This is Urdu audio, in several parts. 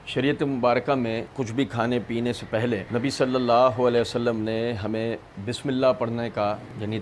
شریعت مبارکہ میں کچھ بھی کھانے پینے سے پہلے نبی صلی اللہ علیہ وسلم نے ہمیں بسم اللہ پڑھنے کا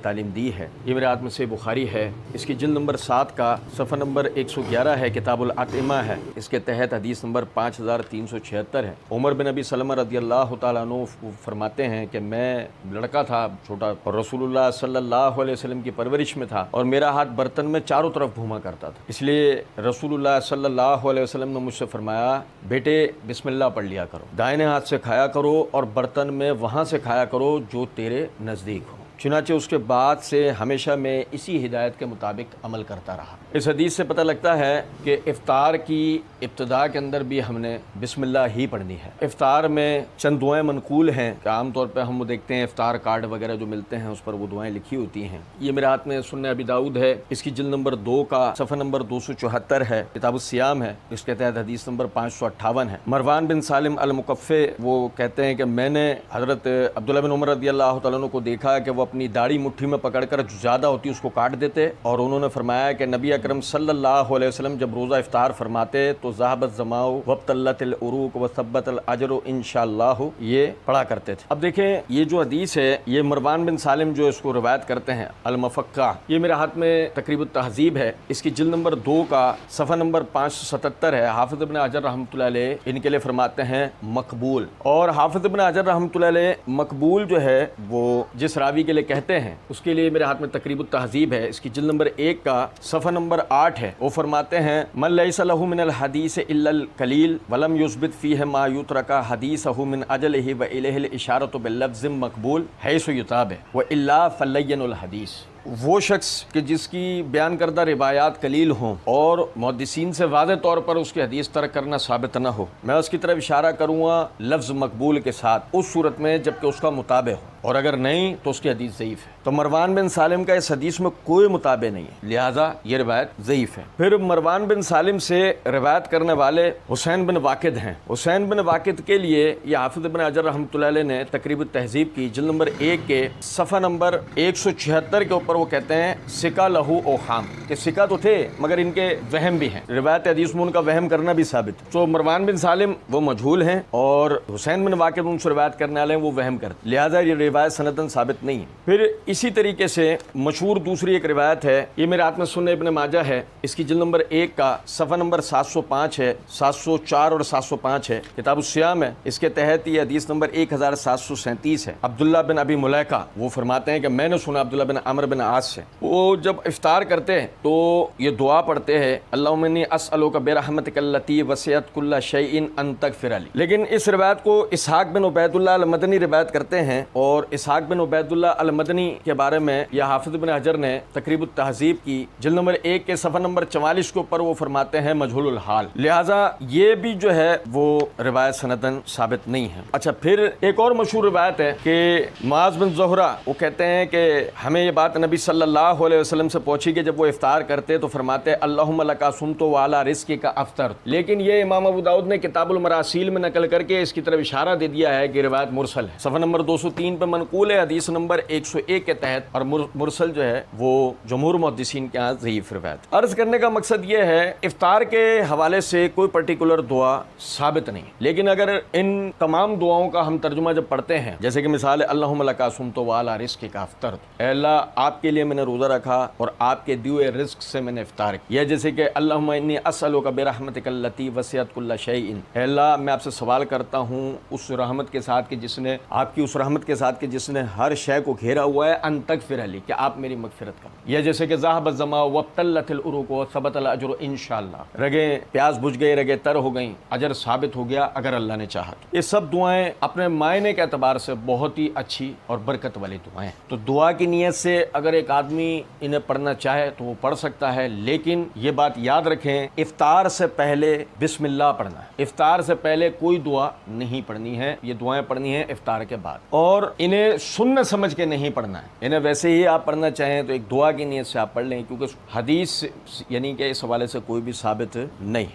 تعلیم دی ہے۔ یہ میرے ہاتھ میں سے بخاری ہے، اس کی جلد نمبر 7 کا صفحہ نمبر 111 ہے، کتاب الاطعمہ ہے، اس کے تحت حدیث نمبر 5376 ہے۔ عمر بن ابی سلمہ رضی اللہ تعالیٰ عنہ فرماتے ہیں کہ میں لڑکا تھا چھوٹا، اور رسول اللہ صلی اللہ علیہ وسلم کی پرورش میں تھا، اور میرا ہاتھ برتن میں چاروں طرف گھوما کرتا تھا، اس لیے رسول اللہ صلی اللہ علیہ وسلم نے مجھ سے فرمایا بیٹے بسم اللہ پڑھ لیا کرو، دائنے ہاتھ سے کھایا کرو اور برتن میں وہاں سے کھایا کرو جو تیرے نزدیک ہو۔ چنانچہ اس کے بعد سے ہمیشہ میں اسی ہدایت کے مطابق عمل کرتا رہا۔ اس حدیث سے پتہ لگتا ہے کہ افطار کی ابتدا کے اندر بھی ہم نے بسم اللہ ہی پڑھنی ہے۔ افطار میں چند دعائیں منقول ہیں کہ عام طور پہ ہم وہ دیکھتے ہیں افطار کارڈ وغیرہ جو ملتے ہیں اس پر وہ دعائیں لکھی ہوتی ہیں۔ یہ میرے ہاتھ میں سنن ابی داؤد ہے، اس کی جلد نمبر 2 کا صفحہ نمبر 274 ہے، کتاب الصیام ہے، اس کے تحت حدیث نمبر 558 ہے۔ مروان بن سالم المقفع وہ کہتے ہیں کہ میں نے حضرت عبداللہ بن عمر رضی اللہ تعالیٰ عنہ کو دیکھا کہ وہ اپنی داڑھی مٹھی میں پکڑ کر جو زیادہ ہوتی اس کو کاٹ دیتے، اور انہوں نے فرمایا کہ نبی اکرم صلی اللہ علیہ وسلم جب روزہ افطار فرماتے تو ذهب الظمأ وابتلت العروق وثبت الاجر انشاءاللہ یہ پڑھا کرتے تھے۔ اب دیکھیں یہ جو حدیث ہے یہ مروان بن سالم جو اس کو روایت کرتے ہیں المفقع، یہ میرے ہاتھ میں تقریب التہذیب ہے، اس کی جلد نمبر 2 کا صفحہ نمبر 577 ہے۔ حافظ ابن حجر رحمۃ اللہ علیہ ان کے لیے فرماتے ہیں مقبول، اور حافظ ابن حجر رحمۃ اللہ علیہ مقبول جو ہے وہ جس راوی کے لیے کہتے ہیں اس کے لیے میرے ہاتھ میں تقریب التہذیب ہے، اس کی جلد نمبر 1 کا صفحہ نمبر 8 ہے۔ وہ فرماتے ہیں من لیس لہ من الحدیث الا القلیل ولم یثبت فیہ ما یترک حدیثہ من اجلہ والیہ الاشارۃ باللفظ مقبول حیث یتابع والا فلین الحدیث۔ وہ شخص کہ جس کی بیان کردہ روایات قلیل ہوں اور محدثین سے واضح طور پر اس کی حدیث ترک کرنا ثابت نہ ہو، میں اس کی طرف اشارہ کروں گا لفظ مقبول کے ساتھ اس صورت میں جبکہ اس کا متابع ہو، اور اگر نہیں تو اس کی حدیث ضعیف ہے۔ تو مروان بن سالم کا اس حدیث میں کوئی متابع نہیں ہے، لہذا یہ روایت ضعیف ہے۔ پھر مروان بن سالم سے روایت کرنے والے حسین بن واقد ہیں۔ حسین بن واقد کے لیے یہ حافظ ابن حجر رحمۃ اللہ علیہ نے تقریب التہذیب کی جلد نمبر 1 کے صفحہ نمبر 176 کے اوپر وہ کہتے ہیں سکا لہو اوہام، کہ سکا تو تھے مگر ان کے وہم بھی ہیں، روایت حدیث میں ان کا وہم کرنا بھی ثابت ہے۔ تو مروان بن سالم وہ مجہول ہیں اور حسین بن واقد ان سے روایت کرنے والے ہیں وہ وہم کرتے، لہٰذا یہ روایت سندن ثابت نہیں ہے۔ پھر اسی طریقے سے مشہور دوسری ایک روایت ہے، یہ میرے ہاتھ میں سنن ابن ماجہ ہے، اس کی جلد نمبر 1 کا صفحہ نمبر 705 ہے، 704 اور 705 ہے، کتاب الصیام ہے، اس کے تحت یہ حدیث نمبر 1737 ہے۔ عبداللہ بن ابی ملیکہ وہ فرماتے ہیں کہ میں نے سنا عبداللہ بن عمرو بن عاص سے، وہ جب افطار کرتے ہیں تو یہ دعا پڑھتے ہیں اللہم انی اسألک برحمتک التی وسعت کل شیء ان تغفر لی۔ لیکن اس روایت کو اسحاق بن عبید اللہ المدنی روایت کرتے ہیں، اور اسحاق بن عبید اللہ المدنی کے بارے میں یہ حافظ بن حجر نے تقریب التہذیب کی جلد نمبر 1 کے صفحہ نمبر 44 کے اوپر وہ فرماتے ہیں مجہول الحال، لہٰذا یہ بھی جو ہے وہ روایت سندن ثابت نہیں ہے۔ اچھا پھر ایک اور مشہور روایت ہے کہ معاذ بن زہرہ وہ کہتے ہیں کہ ہمیں یہ بات نبی صلی اللہ علیہ وسلم سے پہنچی کہ جب وہ افطار کرتے تو فرماتے اللہم لک صمت وعلی رزقک افطرت، لیکن یہ امام ابو داؤد نے کتاب المراسیل میں نقل کر کے اس کی طرف اشارہ دے دیا ہے کہ روایت مرسل ہے، صفحہ نمبر 203 پہ منقول ہے، حدیث نمبر 101 کے تحت، اور مرسل جو ہے وہ جمہور محدثین کے ہاں ضعیف روایت۔ عرض کرنے کا مقصد یہ ہے افطار کے حوالے سے کوئی پرٹیکولر دعا ثابت نہیں، لیکن اگر ان تمام دعاؤں کا ہم ترجمہ جب پڑھتے ہیں، جیسے کہ مثال ہے اللہم لک صمت وعلی رزقک افطرت، اے اللہ آپ کے لیے میں نے روزہ رکھا اور آپ کے دیے ہوئے رزق سے میں نے افطار کیا، جیسے کہ اللہم انی اسألک برحمتک التی وسعت کل شیء، اے اللہ میں آپ سے سوال کرتا ہوں اس رحمت کے ساتھ کہ جس نے آپ کی اس رحمت کے ساتھ کہ جس نے ہر شے کو گھیرا ہوا ہے ان تغفر لی، کہ آپ میری مغفرت کریں، یا جیسے کہ ذهب الظمأ وابتلت العروق وثبت الاجر انشاءاللہ، رگیں پیاس بجھ گئی، رگیں تر ہو گئیں، اجر ثابت ہو گیا اگر اللہ نے چاہا۔ یہ سب دعائیں اپنے معنی کے اعتبار سے بہت ہی اچھی اور برکت والی دعائیں، تو دعا کی نیت سے اگر ایک آدمی انہیں پڑھنا چاہے تو وہ پڑھ سکتا ہے، لیکن یہ بات یاد رکھیں افطار سے پہلے بسم اللہ پڑھنا ہے، افطار سے پہلے کوئی دعا نہیں پڑھنی ہے، یہ دعائیں پڑھنی ہیں افطار کے بعد، اور انہیں سنت سمجھ کے نہیں پڑھنا ہے، انہیں ویسے ہی آپ پڑھنا چاہیں تو ایک دعا کی نیت سے آپ پڑھ لیں، کیونکہ حدیث یعنی کہ اس حوالے سے کوئی بھی ثابت نہیں ہے۔